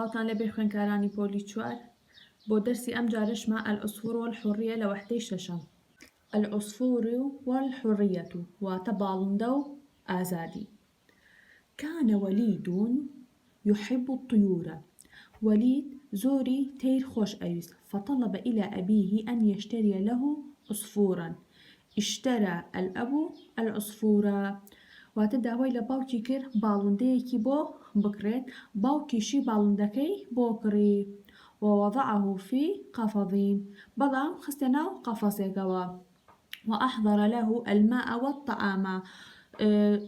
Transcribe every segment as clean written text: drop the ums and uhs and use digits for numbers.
چاوتان لبێ خوێنکارانی پۆلی 4 بۆ دەرسی ئەم جارش مع العصفور والحرية لە وەحدەی شەشەم. العصفور والحرية واتە باڵندە و ئازادی. كان وليد يحب الطيور. وليد زۆری تەیر خۆش ئەویست فطلب إلى أبيه أن يشتري له عصفورا. اشترى الأب العصفور واتە داوای لە باوکی کرد باڵندەیەکی بۆ بکرێت باوکیشی باڵندەکەی بۆ کڕی ووضعه في قفض بەڵام خستە ناو قەفەسێکەوە وأحضر له الماء والطعام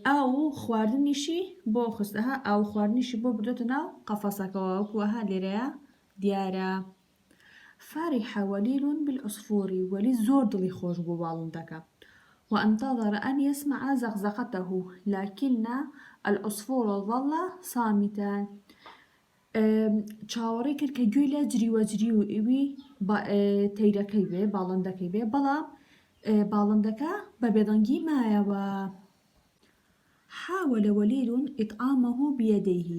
ئاو خواردنیشی بۆ خستەها ئاو خواردنیشی بۆ بردۆتە ناو قەفەسەکەوە وەکوەها لێرەیە دیارە. فرح وليد بالعصفور. وليد زۆر دڵی خۆش بوو باڵندەکە وانتظر أن يسمع زقزقته لكن العصفور ظل صامتا. چاوەڕێی کرد کە گوێی لە جریوەجری و ئیوی تەیرەکەی بێ باڵندەکەی بێ بەڵام باڵندەکە بە بێدەنگی مایەوە. حاول وليد إطعامه بيديه.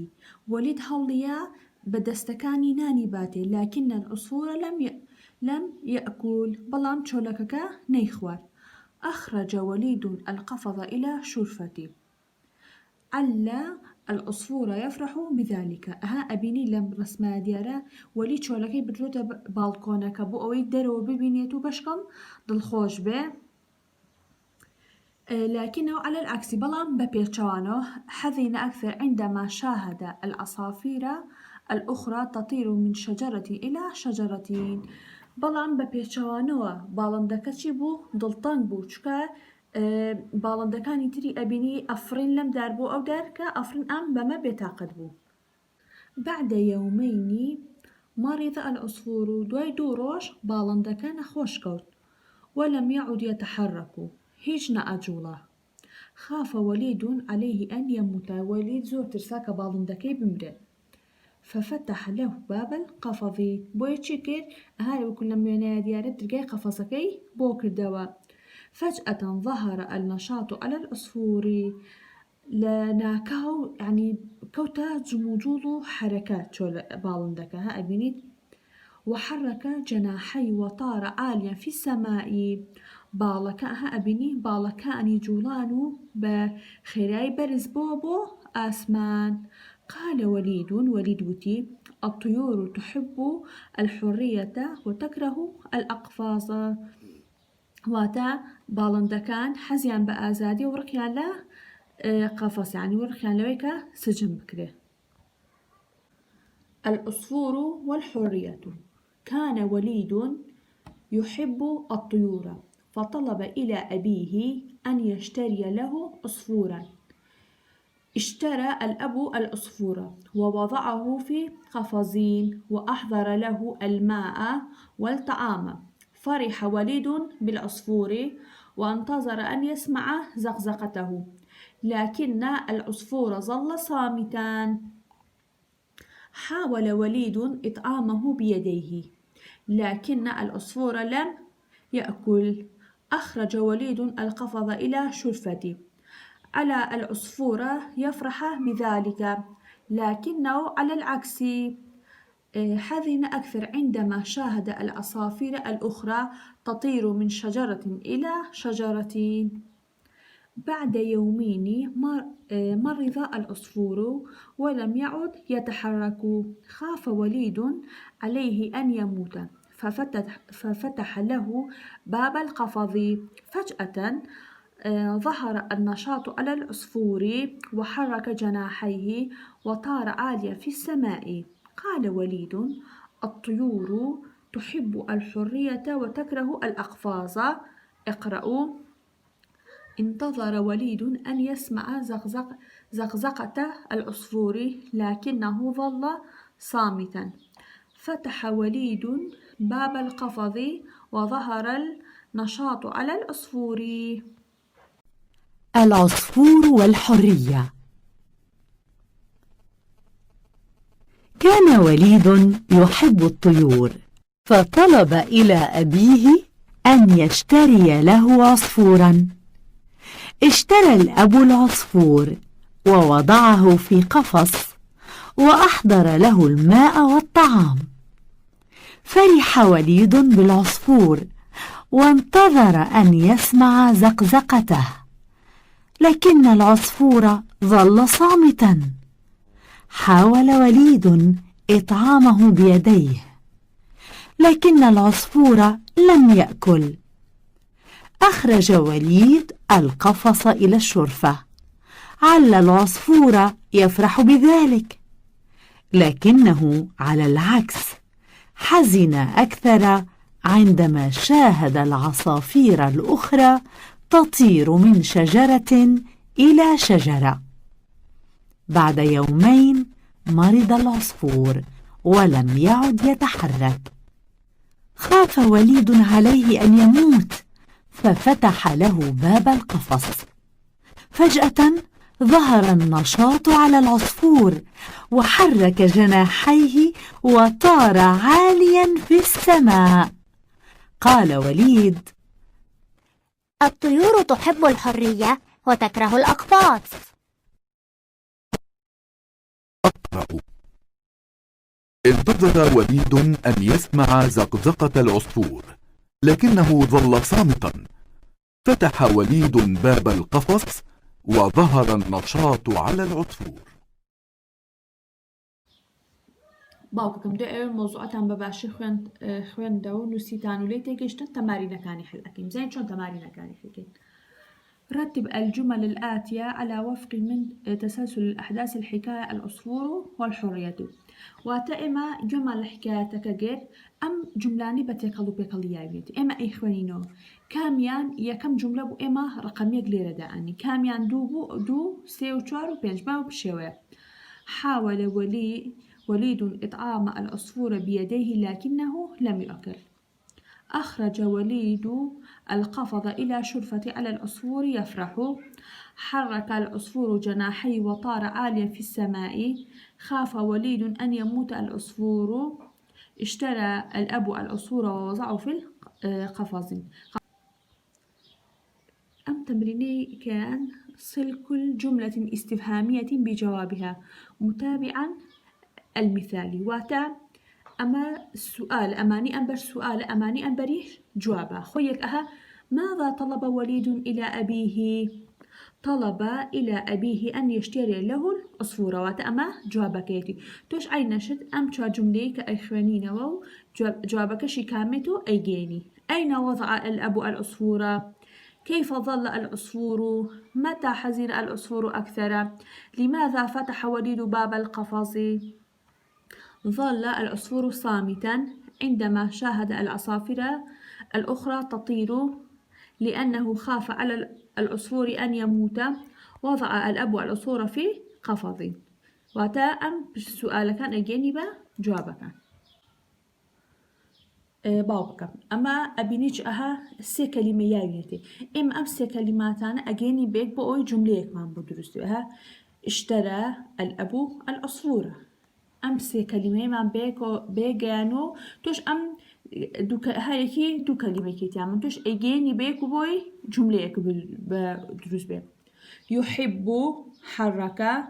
وليد هەوڵیە بە دەستەکانی نانی باتێ لكن العصفور لم يأكل بەڵام چۆلەکەکە نەیخوارد. أخرج وليد القفظ إلى شرفته. علا العصفور يفرح بذلك. ها أبيني لم رسمها ديارة وليد شولكي بدروتا بالكونك بو أوي درو ببينيتو بشكم دالخوش به. لكنه على العكس بلام ببيرشوانه حزن أكثر عندما شاهد العصافير الأخرى تطير من شجرة إلى شجرة. بەڵام بە پێچەوانەوە باڵندەکە چی بوو دڵتەنگ بوو چکە باڵندەکانی تری ئەبینی ئەفرین لەم دار بوو ئەو دار کە ئەفرین ئەم بەمە بێتاقەت بوو. بعد يومين مرض العصفور. دوای 2 ڕۆژ باڵندەکە نەخۆش کەوت ولم يعد يتحرك هیچ نەئەجوڵە. خاف وليد عليه أن يموت. وليد زۆر ترسا کە باڵندەکەی بمرێت. ففتح له باب القفظ. بۆیەکی کرد هاي وكل لما ديارة ترجع قفصكي بوكر دوا. فجأة ظهر النشاط على العصفور. لناكاو يعني كوتا جموجول حركات شو بالندك ها أبينيت وحرك جناحي وطار عاليا في السماء. بالك ها أبيني بالك أني جولانو بخيراي برز بوبو آسمان. قال وليد وتي الطيور تحب الحرية وتكره الأقفاص. واتا باڵندەکان حەزیان بە ئازادی و ڕقیان لە قەفەس يعني ورقیان لەوەی کە سجن بکرێ. العصفور والحرية. كان وليد يحب الطيور فطلب إلى أبيه أن يشتري له عصفورا. اشترى الأب العصفور ووضعه في قفص وأحضر له الماء والطعام. فرح وليد بالعصفور وانتظر أن يسمع زقزقته لكن العصفور ظل صامتا. حاول وليد إطعامه بيديه لكن العصفور لم يأكل. أخرج وليد القفظ إلى شرفته. على العصفور يفرح بذلك لكنه على العكس حزن أكثر عندما شاهد العصافير الأخرى تطير من شجرة إلى شجرة. بعد يومين مرض العصفور ولم يعد يتحرك. خاف وليد عليه أن يموت ففتح له باب القفظ. فجأة ظهر النشاط على العصفور وحرك جناحيه وطار عاليا في السماء. قال وليد الطيور تحب الحرية وتكره الأقفاص. اقرأوا. انتظر وليد أن يسمع زقزقة العصفور لكنه ظل صامتا. فتح وليد باب القفظ وظهر النشاط على العصفور. العصفور والحرية. كان وليد يحب الطيور فطلب إلى أبيه أن يشتري له عصفورا. اشترى الأب العصفور ووضعه في قفص وأحضر له الماء والطعام. فرح وليد بالعصفور وانتظر أن يسمع زقزقته، لكن العصفور ظل صامتا. حاول وليد إطعامه بيديه، لكن العصفور لم يأكل. أخرج وليد القفص إلى الشرفة، عل العصفور يفرح بذلك، لكنه على العكس حزن أكثر عندما شاهد العصافير الأخرى تطير من شجرة إلى شجرة. بعد يومين مرض العصفور ولم يعد يتحرك. خاف وليد عليه أن يموت، ففتح له باب القفص. فجأة ظهر النشاط على العصفور وحرك جناحيه وطار عاليا في السماء. قال وليد: الطيور تحب الحرية وتكره الأقفاص. أقرأ. انتظر وليد أن يسمع زقزقة العصفور، لكنه ظل صامتا. فتح وليد باب القفص وظهر النشاط على العصفور. باوكم دائما موضوعات عم بباشر خوين دو نسيتان ولي تيجيشتن تمارينكاني حلقين زين شون تمارينكاني حلقين. رتب الجمل الآتية على وفق من تسلسل الأحداث الحكاية العصفور والحرية. واتئما جمل حكايتك غير أم جملاني بتقلو بقليابيت إما إخوانينو كاميان يكم جملة بو إما رقمية غير دعني كاميان دو سيو چوار وبينج باو بشوية. حاول وليد إطعام العصفور بيديه لكنه لم يأكل. أخرج وليد القفص إلى شرفة على العصفور يفرح. حرك العصفور جناحيه وطار عاليا في السماء. خاف وليد أن يموت العصفور. اشترى الأب العصفور ووضعه في القفص. أم تمريني كان صل كل جملة استفهامية بجوابها متابعا المثالي. واتا أما السؤال أماني أنبر سؤال أماني أنبريش جوابه. خويك ماذا طلب وليد إلى أبيه؟ طلب إلى أبيه أن يشتري له العصفورة. واتا أما جوابك يتي توش أي نشد أم تشا جملة كأخوانين وو جوابك شكامته أيجيني. أين وضع الأب العصفورة؟ كيف ظل العصفور؟ متى حزن العصفور أكثر؟ لماذا فتح وليد باب القفص؟ ظل العصفور صامتا عندما شاهد العصافير الأخرى تطير لأنه خاف على العصفور أن يموت. وضع الأب العصفور في قفص. وتأم بالسؤال كان أجيني جوابك. باوكم أما أبينيج سي كلمة ياويتي أم سي كلماتان أجيني بيك بأوي جملة كمان بدرسوها. اشترى الأب العصفورة. أم سي كلمة من بيجانو توش أم هايكي دو كلمة كي تعمل توش أجيني بيك بأوي جملة بدرس بيك. يحب حرك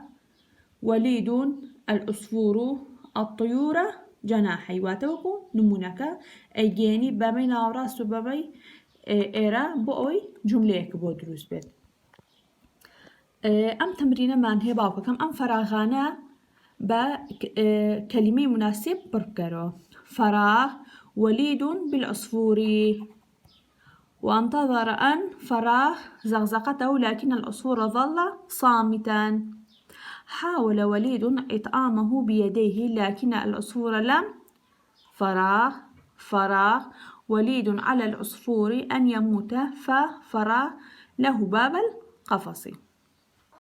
وليد العصفور الطيور جناحي. واتوكو نمونك أيجيني بامي ناوراس وبامي إيرا بأوي جملة بدرس بيك. أم تمرين من هي باوكم أم فراغانا بكلمة مناسب بركرو. فراغ وليد بالعصفور وانتظر أن فراغ زغزقته لكن العصفور ظل صامتا. حاول وليد إطعامه بيديه لكن العصفور لم. فراغ وليد على العصفور أن يموت ففراغ له باب القفص.